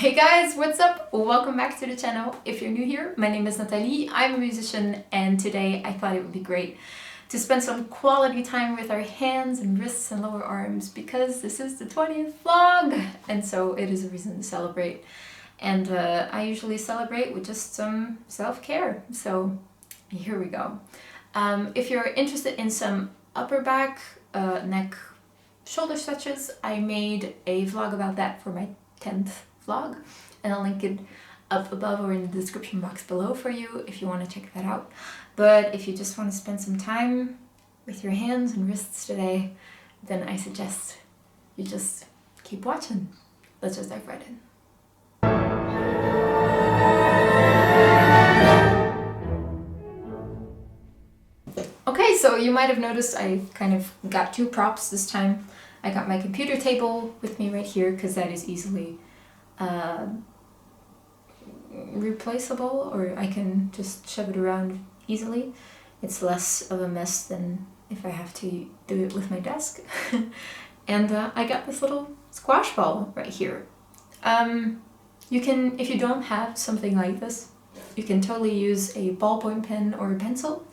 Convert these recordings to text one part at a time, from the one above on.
Hey guys, what's up? Welcome back to the channel. If you're new here, my name is Nathalie, I'm a musician, and today I thought it would be great to spend some quality time with our hands and wrists and lower arms because this is the 20th vlog, and so it is a reason to celebrate. And I usually celebrate with just some self-care, so here we go. If you're interested in some upper back, neck, shoulder stretches, I made a vlog about that for my 10th vlog, and I'll link it up above or in the description box below for you if you want to check that out. But if you just want to spend some time with your hands and wrists today, then I suggest you just keep watching. Let's just dive right in. Okay, so you might have noticed I kind of got two props this time. I got my computer table with me right here because that is easily replaceable, or I can just shove it around easily. It's less of a mess than if I have to do it with my desk. And I got this little squash ball right here. You can, if you don't have something like this, you can totally use a ballpoint pen or a pencil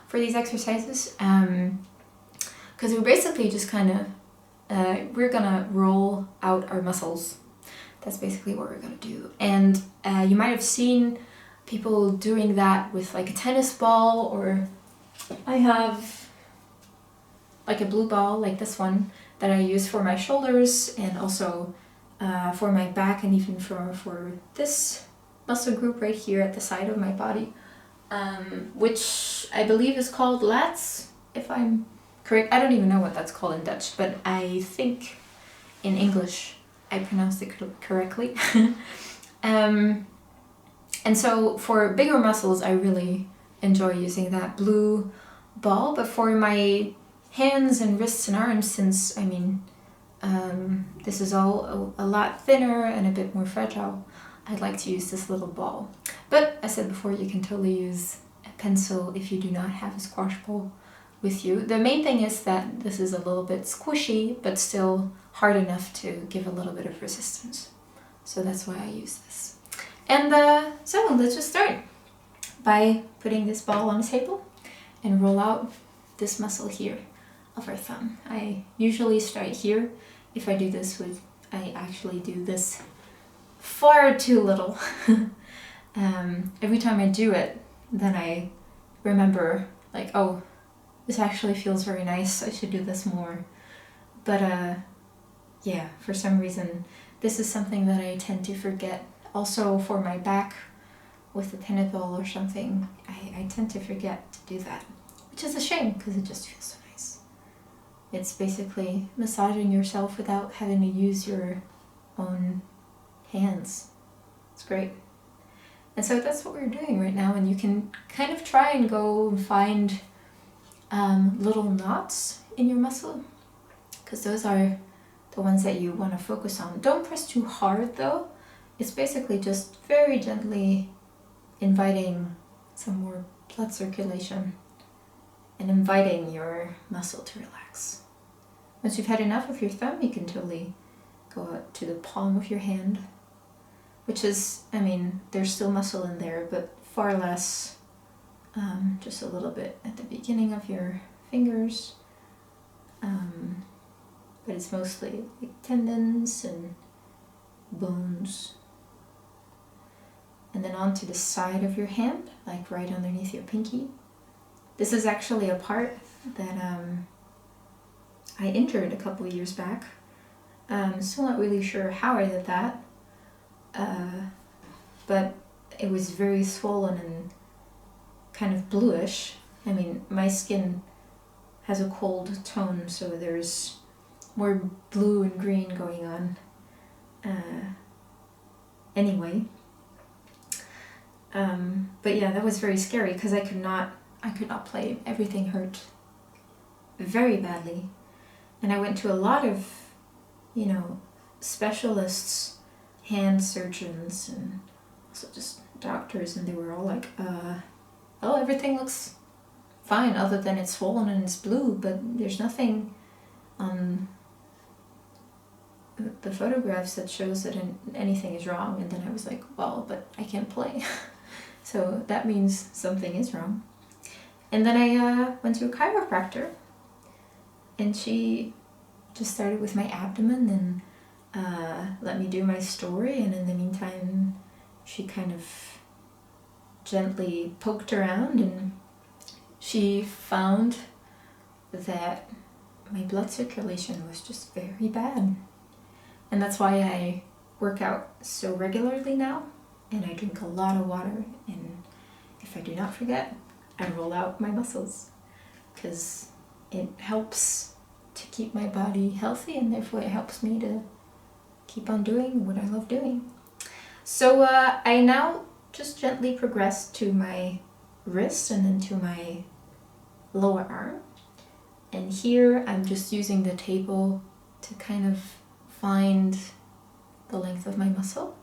for these exercises, because we're basically just kind of we're gonna roll out our muscles. That's basically what we're gonna do. And you might have seen people doing that with like a tennis ball, or I have like a blue ball like this one that I use for my shoulders and also for my back, and even for this muscle group right here at the side of my body, which I believe is called lats, if I'm correct. I don't even know what that's called in Dutch, but I think in English I pronounced it correctly. And so for bigger muscles, I really enjoy using that blue ball. But for my hands and wrists and arms, since, I mean, this is all a lot thinner and a bit more fragile, I'd like to use this little ball. But as I said before, you can totally use a pencil if you do not have a squash ball with you. The main thing is that this is a little bit squishy, but still hard enough to give a little bit of resistance. So that's why I use this. And so let's just start by putting this ball on the table and roll out this muscle here of our thumb. I usually start here. If I do this with, I actually do this far too little. Every time I do it, then I remember like, oh, this actually feels very nice, I should do this more. But yeah, for some reason, this is something that I tend to forget. Also for my back with the tennis ball or something, I tend to forget to do that, which is a shame because it just feels so nice. It's basically massaging yourself without having to use your own hands. It's great. And so that's what we're doing right now, and you can kind of try and go find little knots in your muscle, because those are the ones that you want to focus on. Don't press too hard though. It's basically just very gently inviting some more blood circulation and inviting your muscle to relax. Once you've had enough of your thumb, you can totally go out to the palm of your hand, which is, I mean, there's still muscle in there, but far less. Just a little bit at the beginning of your fingers, but it's mostly like tendons and bones. And then onto the side of your hand, like right underneath your pinky. This is actually a part that I injured a couple years back. Still not really sure how I did that, but it was very swollen and kind of bluish. I mean, my skin has a cold tone, so there's more blue and green going on. Anyway, but yeah, that was very scary because I could not play. Everything hurt very badly, and I went to a lot of, you know, specialists, hand surgeons, and also just doctors, and they were all like, oh, everything looks fine other than it's swollen and it's blue, but there's nothing the photographs that shows that anything is wrong, and then I was like, well, but I can't play. So that means something is wrong. And then I went to a chiropractor, and she just started with my abdomen and let me do my story, and in the meantime she kind of gently poked around, and she found that my blood circulation was just very bad. And that's why I work out so regularly now, and I drink a lot of water, and if I do not forget, I roll out my muscles, because it helps to keep my body healthy, and therefore it helps me to keep on doing what I love doing. So I now just gently progress to my wrist and then to my lower arm. And here I'm just using the table to kind of find the length of my muscle.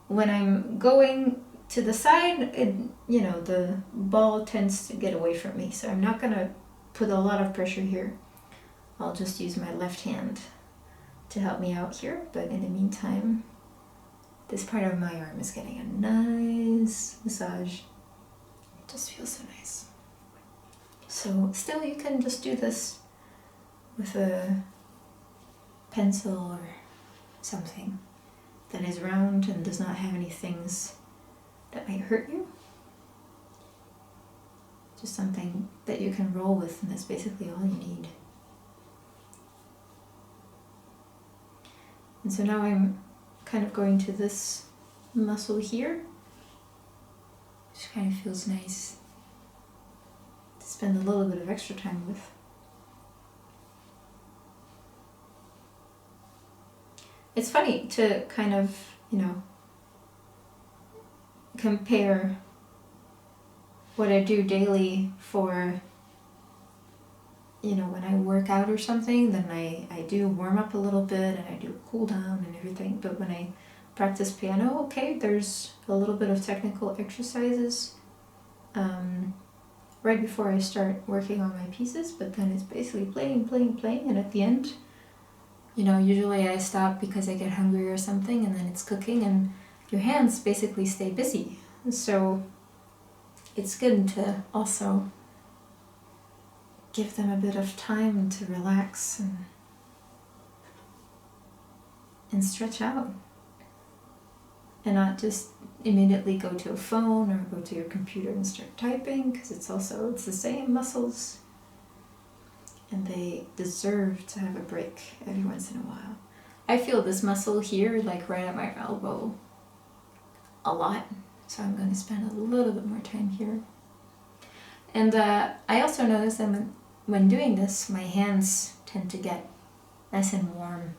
When I'm going to the side, the ball tends to get away from me, so I'm not going to put a lot of pressure here. I'll just use my left hand to help me out here, but in the meantime, this part of my arm is getting a nice massage. It just feels so nice. So still, you can just do this with a pencil or something that is round and does not have any things that might hurt you. Just something that you can roll with, and that's basically all you need. And so now I'm kind of going to this muscle here, which kind of feels nice to spend a little bit of extra time with. It's funny to kind of, compare what I do daily for, when I work out or something, then I do warm up a little bit and I do a cool down and everything. But when I practice piano, okay, there's a little bit of technical exercises right before I start working on my pieces, but then it's basically playing, and at the end, usually I stop because I get hungry or something, and then it's cooking, and your hands basically stay busy. So it's good to also give them a bit of time to relax and stretch out, and not just immediately go to a phone or go to your computer and start typing, because it's the same muscles, and they deserve to have a break every once in a while. I feel this muscle here, like right at my elbow, a lot, so I'm going to spend a little bit more time here. And I also notice that when doing this, my hands tend to get nice and warm.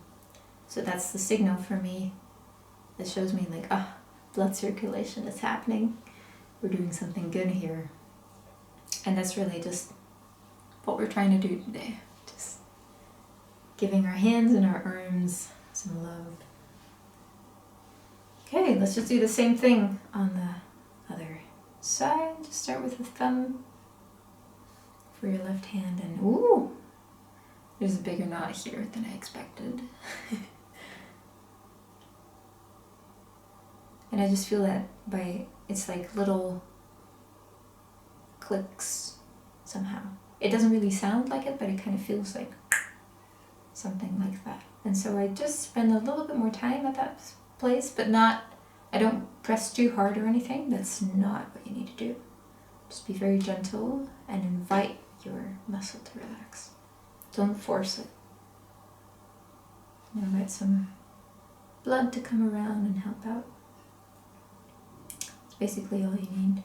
So that's the signal for me. It shows me like, blood circulation is happening. We're doing something good here. And that's really just what we're trying to do today. Just giving our hands and our arms some love. Okay, let's just do the same thing on the other side. Just start with the thumb for your left hand, and ooh, there's a bigger knot here than I expected. And I just feel that it's like little clicks somehow. It doesn't really sound like it, but it kind of feels like something like that. And so I just spend a little bit more time at that place, but I don't press too hard or anything. That's not what you need to do. Just be very gentle and invite your muscle to relax. Don't force it. Invite some blood to come around and help out. It's basically all you need.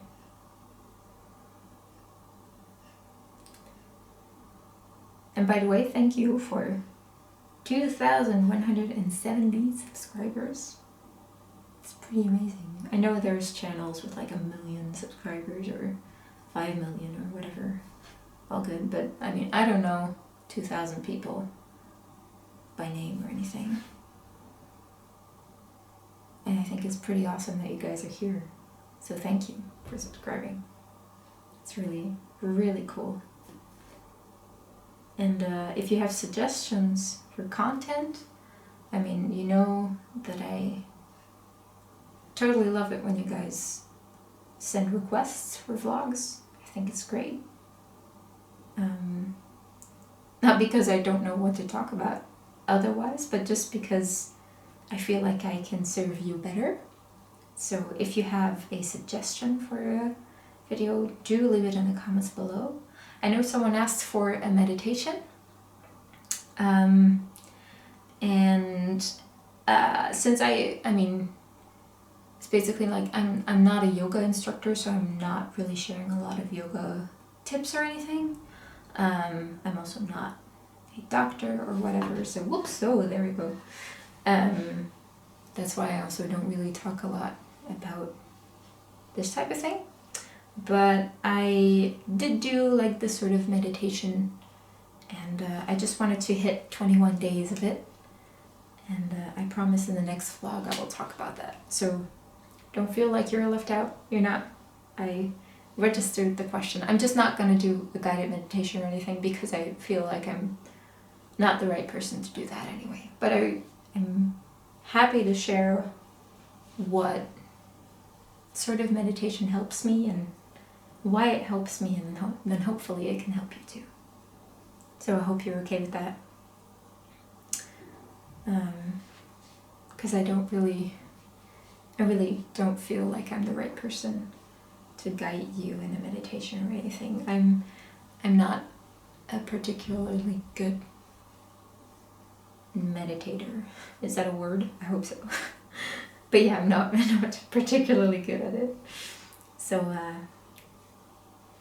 And by the way, thank you for 2,170 subscribers. It's pretty amazing. I know there's channels with like 1 million subscribers or 5 million or whatever. All good, but I mean, I don't know 2,000 people by name or anything. And I think it's pretty awesome that you guys are here. So thank you for subscribing. It's really, really cool. And if you have suggestions for content, I mean, you know that I totally love it when you guys send requests for vlogs. I think it's great. Not because I don't know what to talk about otherwise, but just because I feel like I can serve you better. So if you have a suggestion for a video, do leave it in the comments below. I know someone asked for a meditation. And since I mean, it's basically like I'm not a yoga instructor, so I'm not really sharing a lot of yoga tips or anything. I'm also not a doctor or whatever, so whoops, oh, there we go. That's why I also don't really talk a lot about this type of thing. But I did do like this sort of meditation, and I just wanted to hit 21 days of it. And I promise in the next vlog I will talk about that. So don't feel like you're left out. You're not. I registered the question. I'm just not going to do a guided meditation or anything because I feel like I'm not the right person to do that anyway. But I'm happy to share what sort of meditation helps me and why it helps me, and then hopefully it can help you too. So I hope you're okay with that. Because I really don't feel like I'm the right person to guide you in a meditation or anything. I'm not a particularly good meditator. Is that a word? I hope so. But yeah, I'm not particularly good at it. So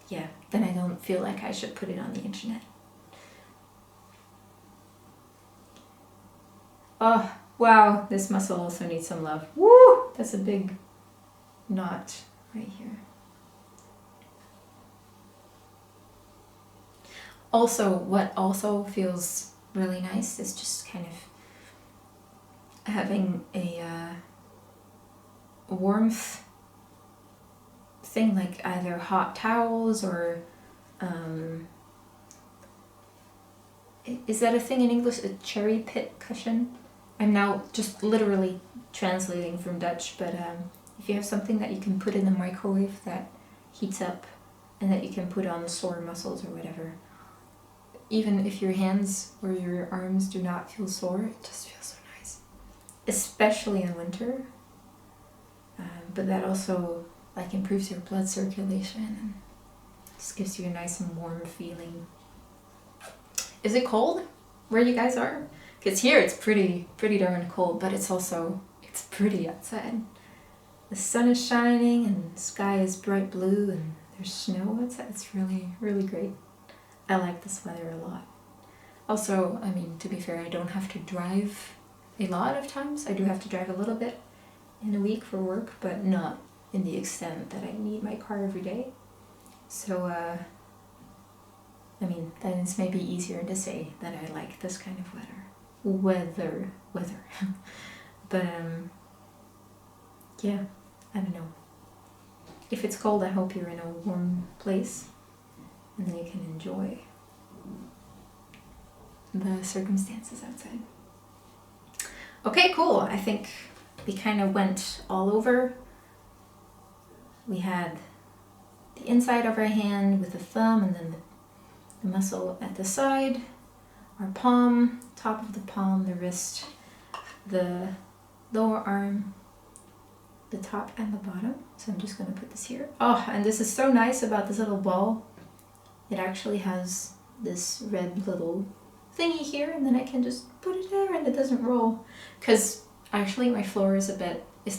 yeah, then I don't feel like I should put it on the internet. Oh, wow, this muscle also needs some love. Woo! That's a big knot right here. Also, what also feels really nice is just kind of having a warmth thing, like either hot towels or is that a thing in English? A cherry pit cushion? I'm now just literally translating from Dutch, but if you have something that you can put in the microwave that heats up and that you can put on sore muscles or whatever, even if your hands or your arms do not feel sore, it just feels so nice. Especially in winter. But that also like improves your blood circulation and just gives you a nice and warm feeling. Is it cold where you guys are? Because here it's pretty darn cold, but it's pretty outside. The sun is shining and the sky is bright blue and there's snow outside. It's really, really great. I like this weather a lot. Also, I mean, to be fair, I don't have to drive a lot of times. I do have to drive a little bit in a week for work, but not in the extent that I need my car every day. So, I mean, then it's maybe easier to say that I like this kind of weather. But, yeah, I don't know. If it's cold, I hope you're in a warm place and then you can enjoy the circumstances outside. Okay, cool. I think we kind of went all over. We had the inside of our hand with the thumb and then the muscle at the side, our palm, top of the palm, the wrist, the lower arm, the top and the bottom. So I'm just going to put this here. Oh, and this is so nice about this little ball. It actually has this red little thingy here, and then I can just put it there and it doesn't roll. Because actually my floor is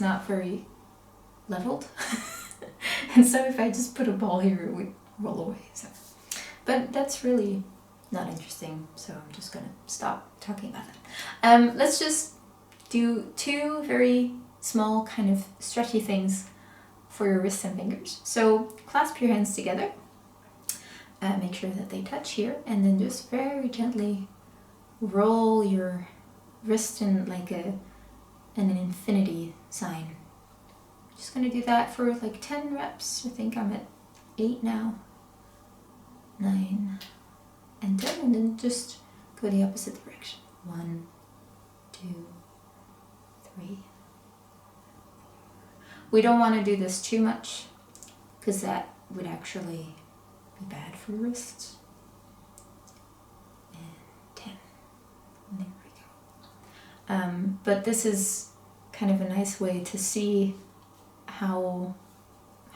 not very leveled. And so if I just put a ball here, it would roll away. So. But that's really not interesting, so I'm just gonna stop talking about that. Let's just do two very small kind of stretchy things for your wrists and fingers. So clasp your hands together, make sure that they touch here, and then just very gently roll your wrist in like an infinity sign. Just gonna do that for like 10 reps. I think I'm at 8 now. 9 and 10, and then just go the opposite direction. 1, 2, 3. We don't want to do this too much because that would actually be bad for your wrists. And 10. There we go. But this is kind of a nice way to see how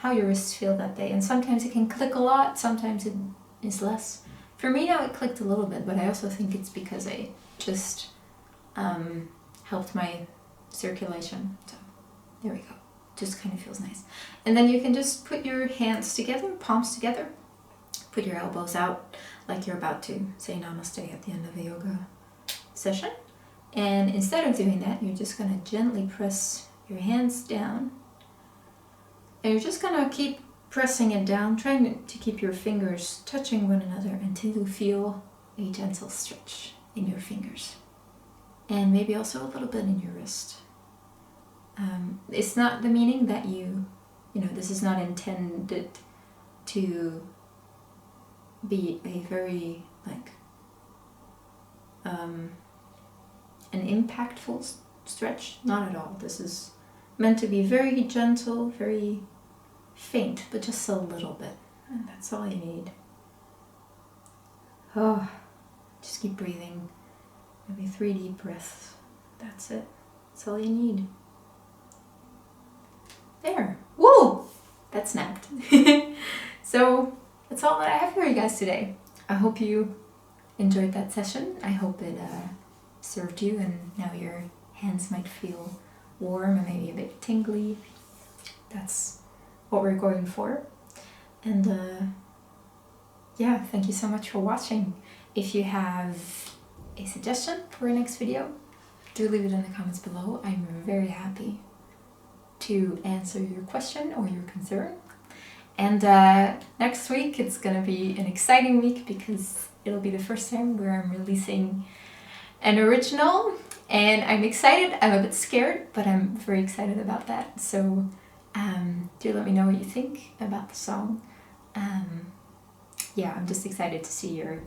your wrists feel that day. And sometimes it can click a lot, sometimes it is less. For me now it clicked a little bit, but I also think it's because I just helped my circulation. So there we go. Just kind of feels nice. And then you can just put your hands together, palms together, put your elbows out like you're about to say namaste at the end of a yoga session. And instead of doing that, you're just going to gently press your hands down. And you're just going to keep pressing it down, trying to keep your fingers touching one another until you feel a gentle stretch in your fingers. And maybe also a little bit in your wrist. It's not the meaning that this is not intended to be a very, an impactful stretch. Not at all. This is meant to be very gentle, very faint, but just a little bit. And that's all you need. Oh, just keep breathing. Maybe 3 deep breaths. That's it. That's all you need. There. Woo! That snapped. So that's all that I have for you guys today. I hope you enjoyed that session. I hope it served you, and now your hands might feel warm and maybe a bit tingly. That's what we're going for. And yeah, thank you so much for watching. If you have a suggestion for a next video, do leave it in the comments below. I'm very happy to answer your question or your concern. And next week it's gonna be an exciting week because it'll be the first time where I'm releasing an original, and I'm excited. I'm a bit scared, but I'm very excited about that. So do let me know what you think about the song. Yeah, I'm just excited to see your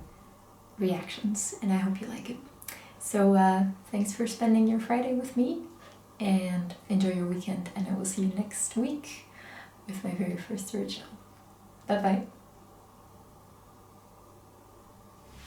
reactions, and I hope you like it. So thanks for spending your Friday with me, and enjoy your weekend, and I will see you next week with my very first original. Bye bye.